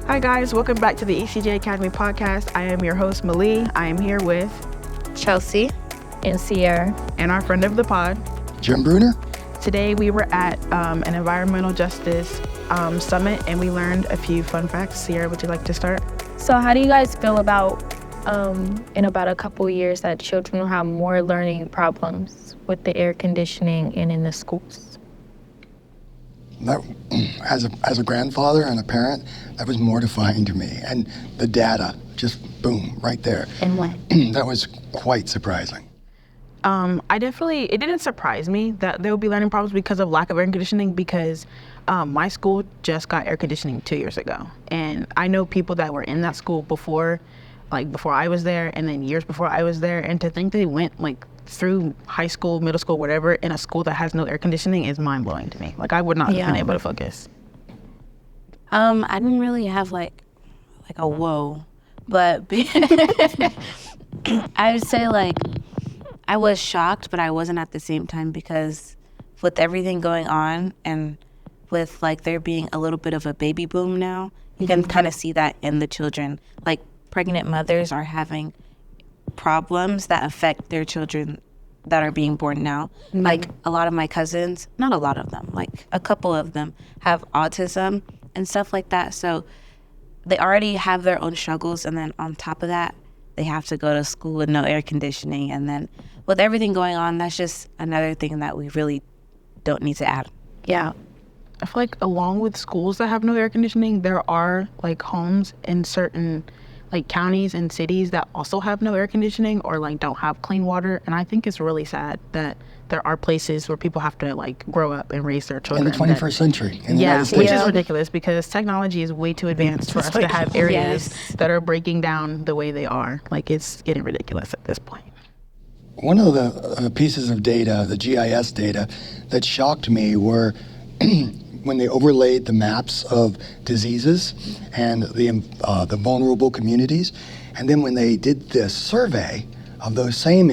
Hi guys, welcome back to the ECJ Academy podcast. I am your host, Malie. I am here with Chelsea and Sierra and our friend of the pod, Jim Bruner. Today we were at an environmental justice summit and we learned a few fun facts. Sierra, would you like to start? So how do you guys feel about in about a couple of years that children will have more learning problems with the air conditioning and in the schools? That, as a grandfather and a parent, that was mortifying to me. And the data, just boom, right there. And what? That was quite surprising. It didn't surprise me that there would be learning problems because of lack of air conditioning because my school just got air conditioning 2 years ago. And I know people that were in that school before I was there and then years before I was there. And to think they went through high school, middle school, whatever, in a school that has no air conditioning is mind blowing to me. I would not have been able to focus. I didn't really have like a whoa, but I would say I was shocked, but I wasn't at the same time because with everything going on and with there being a little bit of a baby boom now, you can kind of see that in the children. Pregnant mothers are having problems that affect their children that are being born now. Mm-hmm. A lot of my cousins, not a lot of them, a couple of them have autism and stuff like that. So they already have their own struggles. And then on top of that, they have to go to school with no air conditioning. And then with everything going on, that's just another thing that we really don't need to add. Yeah. I feel along with schools that have no air conditioning, there are homes in certain counties and cities that also have no air conditioning or don't have clean water. And I think it's really sad that there are places where people have to grow up and raise their children. In the 21st century in the United States. Which is ridiculous because technology is way too advanced for us to have areas that are breaking down the way they are. It's getting ridiculous at this point. One of the pieces of data, the GIS data, that shocked me were when they overlaid the maps of diseases and the vulnerable communities, and then when they did this survey of those same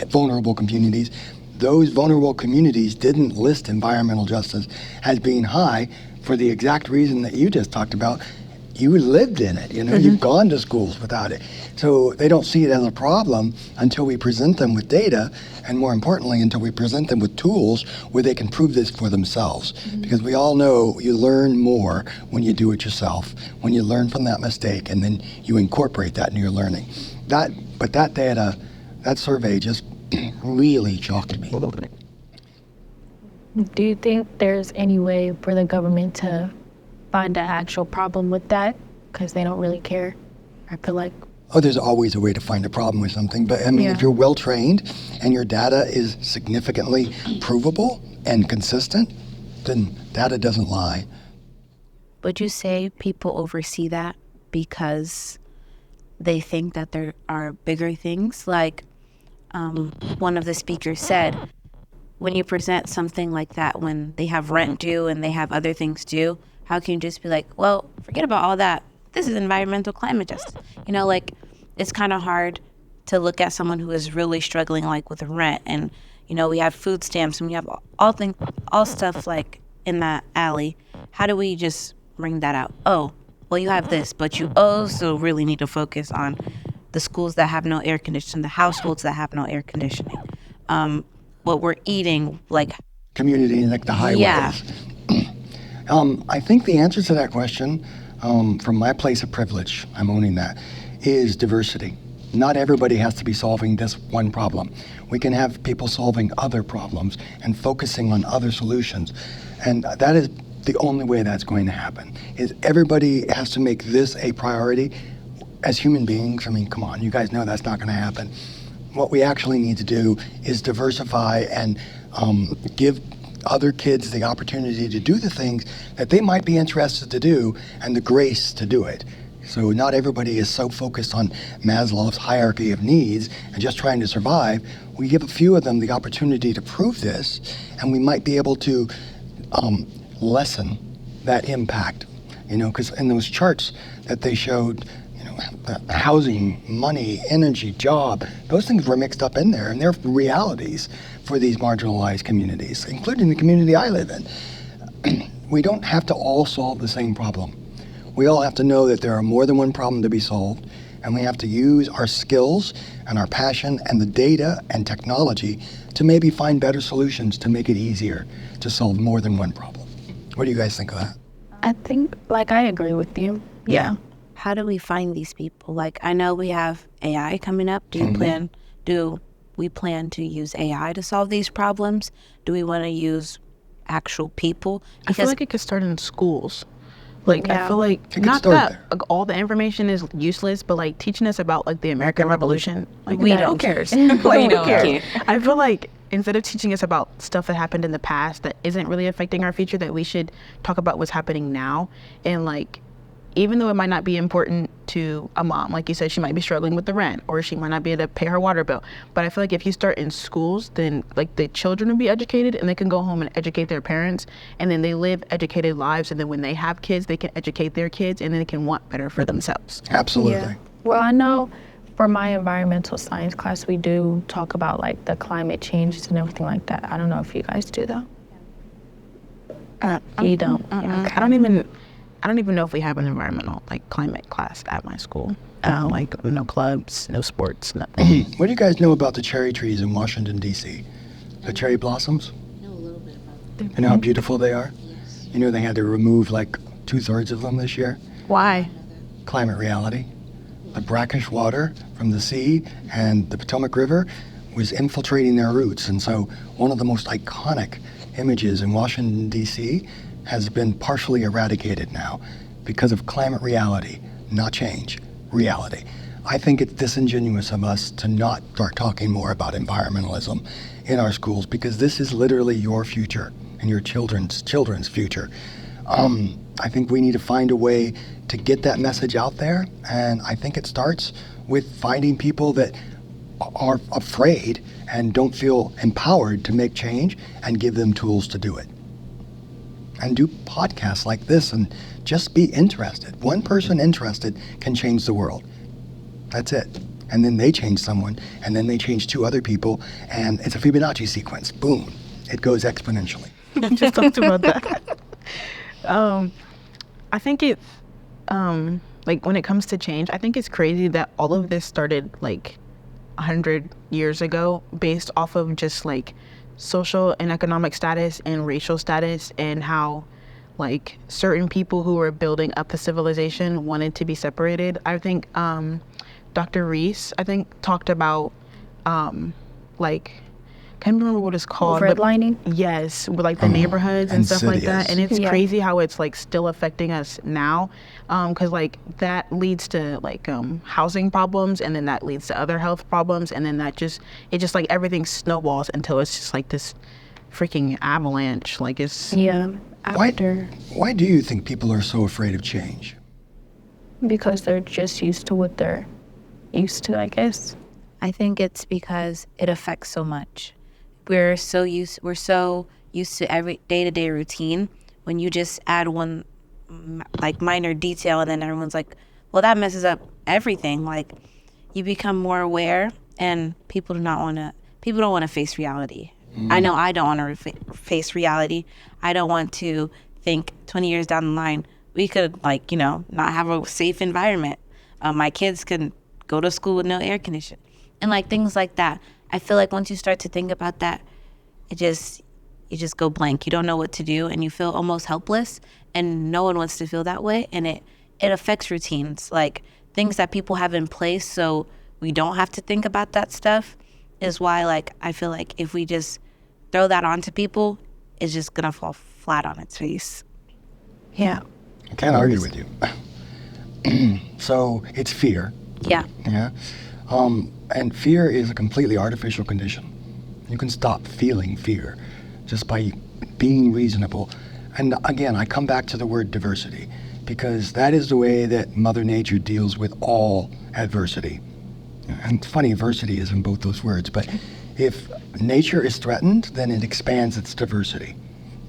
vulnerable communities, those vulnerable communities didn't list environmental justice as being high for the exact reason that you just talked about. You lived in it, you've gone to schools without it. So they don't see it as a problem until we present them with data, and more importantly, until we present them with tools where they can prove this for themselves. Mm-hmm. Because we all know you learn more when you do it yourself, when you learn from that mistake, and then you incorporate that into your learning. But that data, that survey just really shocked me. Do you think there's any way for the government to find an actual problem with that because they don't really care? I feel there's always a way to find a problem with something, but if you're well trained and your data is significantly provable and consistent, then data doesn't lie. Would you say people oversee that because they think that there are bigger things? One of the speakers said, when you present something like that, when they have rent due and they have other things due, how can you just be well, forget about all that. This is environmental climate justice. It's kind of hard to look at someone who is really struggling with rent. And, we have food stamps and we have all stuff in that alley. How do we just bring that out? Oh, well, you have this, but you also really need to focus on the schools that have no air conditioning, the households that have no air conditioning. What we're eating, community, the highways. Yeah. I think the answer to that question, from my place of privilege, I'm owning that, is diversity. Not everybody has to be solving this one problem. We can have people solving other problems and focusing on other solutions. And that is the only way that's going to happen, is everybody has to make this a priority. As human beings, come on, you guys know that's not going to happen. What we actually need to do is diversify and give other kids the opportunity to do the things that they might be interested to do and the grace to do it. So not everybody is so focused on Maslow's hierarchy of needs and just trying to survive. We give a few of them the opportunity to prove this, and we might be able to lessen that impact. Because in those charts that they showed, housing, money, energy, job, those things were mixed up in there, and they're realities for these marginalized communities, including the community I live in. We don't have to all solve the same problem. We all have to know that there are more than one problem to be solved, and we have to use our skills and our passion and the data and technology to maybe find better solutions to make it easier to solve more than one problem. What do you guys think of that? I think, like, I agree with you. Yeah. How do we find these people? Like, I know we have AI coming up. Do we plan to use AI to solve these problems? Do we want to use actual people? I feel like it could start in schools. Like, I Yeah. feel like, could not start that there. like, all the information is useless, but like teaching us about like the American Revolution, like We who don't cares? care. Like, We who don't cares? care. I feel like instead of teaching us about stuff that happened in the past that isn't really affecting our future, that we should talk about what's happening now. And like, even though it might not be important to a mom, like you said, she might be struggling with the rent or she might not be able to pay her water bill. But I feel like if you start in schools, then like the children will be educated and they can go home and educate their parents, and then they live educated lives. And then when they have kids, they can educate their kids and then they can want better for themselves. Absolutely. Yeah. Well, I know for my environmental science class, we do talk about like the climate changes and everything like that. I don't know if you guys do though. You don't. Yeah, okay. I don't even know if we have an environmental like climate class at my school. Like no clubs, no sports, nothing. What do you guys know about the cherry trees in Washington, D.C.? The cherry blossoms? I know a little bit about them. You know how beautiful they are? You know they had to remove like 2/3 of them this year? Why? Climate reality. The brackish water from the sea and the Potomac River was infiltrating their roots. And so one of the most iconic images in Washington, D.C. has been partially eradicated now because of climate reality, not change, reality. I think it's disingenuous of us to not start talking more about environmentalism in our schools, because this is literally your future and your children's future. I think we need to find a way to get that message out there, and I think it starts with finding people that are afraid and don't feel empowered to make change, and give them tools to do it. And do podcasts like this and just be interested. One person interested can change the world. That's it. And then they change someone, and then they change 2 other people, and it's a Fibonacci sequence. Boom. It goes exponentially. Just talked about that. I think it, like when it comes to change, I think it's crazy that all of this started like 100 years ago based off of just like social and economic status and racial status, and how like certain people who were building up the civilization wanted to be separated. I think Dr. Reese, I think, talked about like, can't remember what it's called. but- Redlining. Yes, with like the neighborhoods and stuff like that. insidious. And it's Yeah. crazy how it's like still affecting us now, because like that leads to like housing problems, and then that leads to other health problems, and then it just like everything snowballs until it's just like this freaking avalanche. Like it's Yeah. Why, After, why do you think people are so afraid of change? because they're just used to what they're used to, I guess. I think it's because it affects so much. We're so used to every day-to-day routine. When you just add one like minor detail, and then everyone's like, well, that messes up everything. Like, you become more aware, and people don't want to face reality. I know I don't want to face reality. I don't want to think 20 years down the line we could not have a safe environment. My kids can go to school with no air conditioning, and like things like that. I feel like once you start to think about that, you just go blank. You don't know what to do, and you feel almost helpless, and no one wants to feel that way. And it affects routines, like things that people have in place so we don't have to think about that stuff. Is why, like, I feel like if we just throw that onto people, it's just gonna fall flat on its face. Yeah. I can't argue with you. So it's fear. Yeah. Yeah. And fear is a completely artificial condition. You can stop feeling fear just by being reasonable. And again, I come back to the word diversity, because that is the way that Mother Nature deals with all adversity. And it's funny, adversity is in both those words, but if nature is threatened, then it expands its diversity.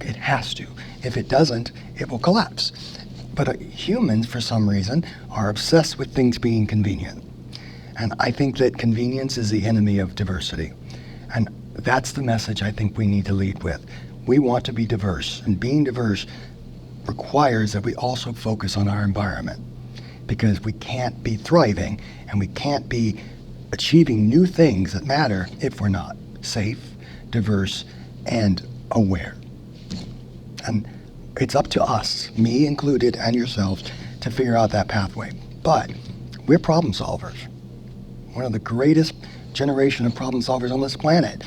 It has to. If it doesn't, it will collapse. But humans, for some reason, are obsessed with things being convenient. And I think that convenience is the enemy of diversity. And that's the message I think we need to lead with. We want to be diverse, and being diverse requires that we also focus on our environment, because we can't be thriving and we can't be achieving new things that matter if we're not safe, diverse, and aware. And it's up to us, me included and yourselves, to figure out that pathway. But we're problem solvers. One of the greatest generation of problem solvers on this planet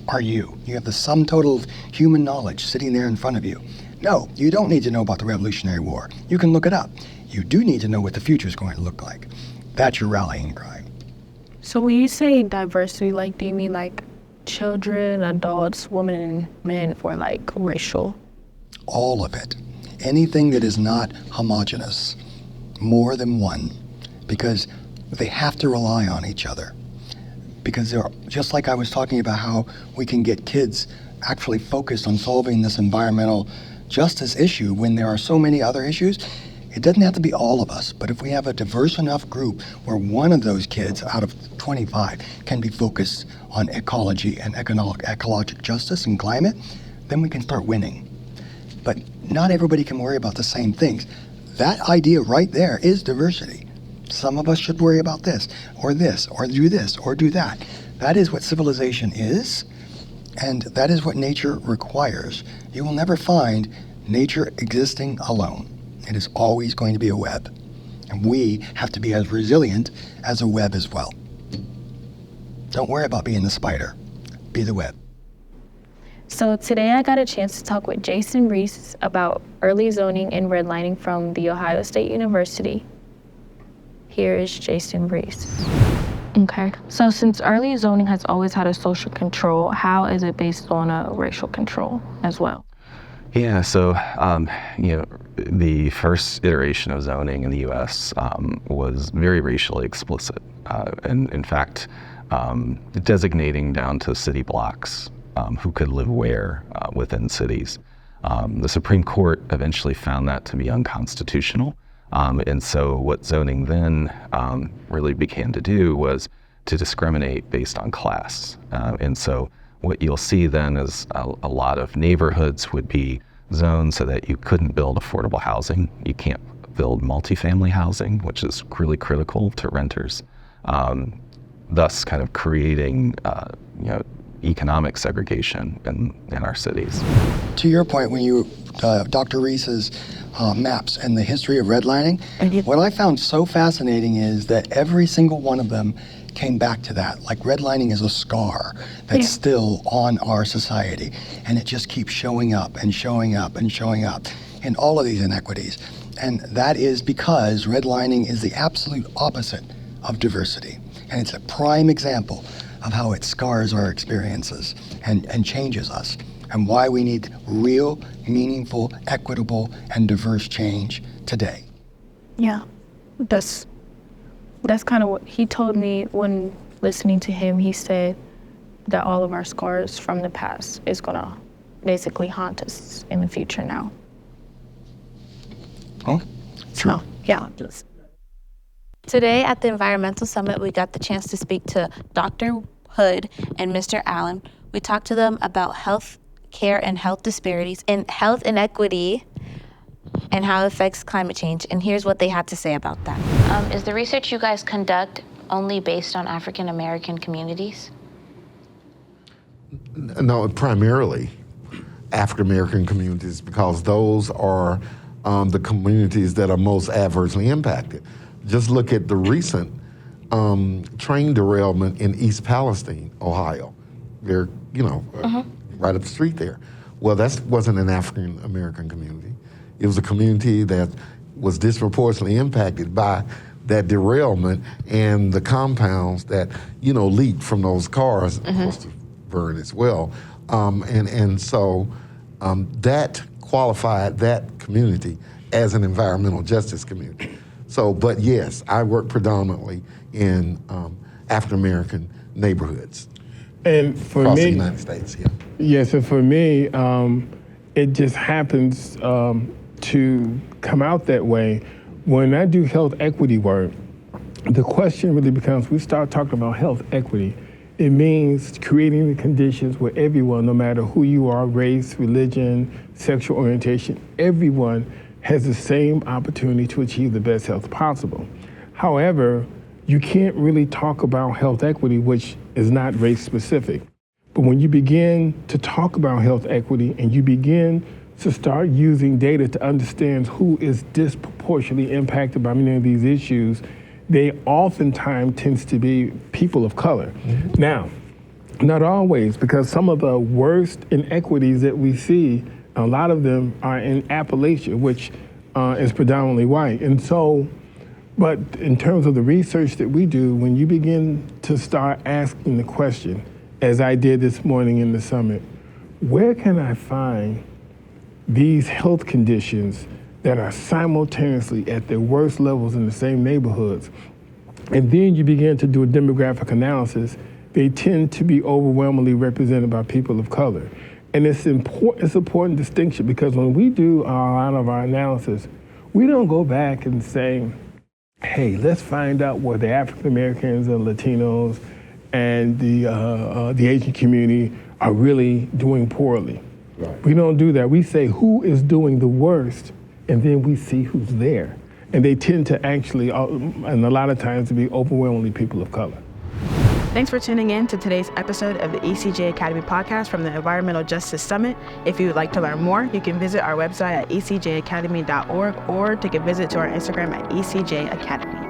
are you. You have the sum total of human knowledge sitting there in front of you. No, you don't need to know about the Revolutionary War. You can look it up. You do need to know what the future is going to look like. That's your rallying cry. So when you say diversity, like, do you mean like children, adults, women, and men, or like racial? All of it. Anything that is not homogeneous, more than one, because they have to rely on each other. Because they're, just like I was talking about how we can get kids actually focused on solving this environmental justice issue when there are so many other issues, it doesn't have to be all of us, but if we have a diverse enough group where one of those kids out of 25 can be focused on ecology and ecologic justice and climate, then we can start winning. But not everybody can worry about the same things. That idea right there is diversity. Some of us should worry about this, or do that. That is what civilization is, and that is what nature requires. You will never find nature existing alone. It is always going to be a web. And we have to be as resilient as a web as well. Don't worry about being the spider. Be the web. So today I got a chance to talk with Jason Reese about early zoning and redlining from The Ohio State University. Here is Jason Reese. Okay, so since early zoning has always had a social control, how is it based on a racial control as well? Yeah, so, the first iteration of zoning in the U.S. Was very racially explicit, and in fact, designating down to city blocks who could live where within cities. The Supreme Court eventually found that to be unconstitutional, and so what zoning then really began to do was to discriminate based on class. And so what you'll see then is a lot of neighborhoods would be zoned so that you couldn't build affordable housing. You can't build multifamily housing, which is really critical to renters, thus kind of creating economic segregation in our cities. To your point, when you, Dr. Reese's maps and the history of redlining, what I found so fascinating is that every single one of them came back to that. Like redlining is a scar that's still on our society, and it just keeps showing up and showing up and showing up in all of these inequities. And that is because redlining is the absolute opposite of diversity. And it's a prime example of how it scars our experiences and changes us, and why we need real, meaningful, equitable, and diverse change today. Yeah, that's kind of what he told me when listening to him. He said that all of our scars from the past is gonna basically haunt us in the future now. Huh? So, yeah. Today at the Environmental Summit, we got the chance to speak to Dr. Hood and Mr. Allen. We talked to them about health care and health disparities and health inequity and how it affects climate change. And here's what they had to say about that. Is the research you guys conduct only based on African American communities? No, primarily African American communities, because those are the communities that are most adversely impacted. Just look at the recent train derailment in East Palestine, Ohio. They're, right up the street there. Well, that wasn't an African American community. It was a community that was disproportionately impacted by that derailment and the compounds that, leaked from those cars, of course, to burn as well. And so that qualified that community as an environmental justice community. So, but yes, I work predominantly in African American neighborhoods. And for across me, the United States, yeah. Yeah, so for me, it just happens to come out that way. When I do health equity work, the question really becomes, we start talking about health equity, It means creating the conditions where everyone, no matter who you are, race, religion, sexual orientation, everyone has the same opportunity to achieve the best health possible. However, you can't really talk about health equity, which is not race specific. But when you begin to talk about health equity and you begin to start using data to understand who is disproportionately impacted by many of these issues, they oftentimes tends to be people of color. Now, not always, because some of the worst inequities that we see, a lot of them are in Appalachia, which is predominantly white. And so, but in terms of the research that we do, when you begin to start asking the question, as I did this morning in the summit, where can I find these health conditions that are simultaneously at their worst levels in the same neighborhoods? And then you begin to do a demographic analysis, they tend to be overwhelmingly represented by people of color. And it's an important distinction, because when we do a lot of our analysis, we don't go back and say, hey, let's find out where the African Americans and Latinos and the Asian community are really doing poorly. Right. We don't do that. We say who is doing the worst, and then we see who's there. And they tend to actually, and a lot of times, to be overwhelmingly people of color. Thanks for tuning in to today's episode of the ECJ Academy podcast from the Environmental Justice Summit. If you would like to learn more, you can visit our website at ecjacademy.org or take a visit to our Instagram at ECJ Academy.